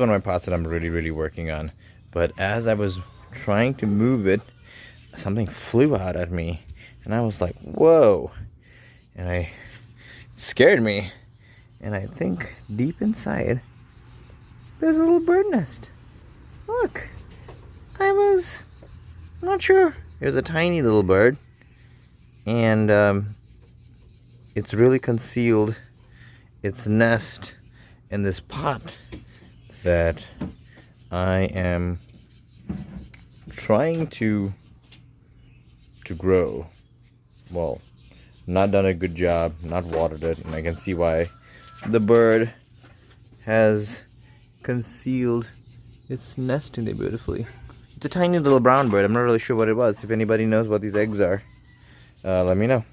one of my pots that I'm really working on. But as I was trying to move it, something flew out at me. And I was like, whoa. And it scared me. And I think deep inside, there's a little bird nest. Look. I was not sure. There's a tiny little bird. And it's really concealed its nest in this pot that I am trying to grow. Well, not done a good job, not watered it, and I can see why the bird has concealed its nest in there beautifully. It's a tiny little brown bird. I'm not really sure what it was. If anybody knows what these eggs are, let me know.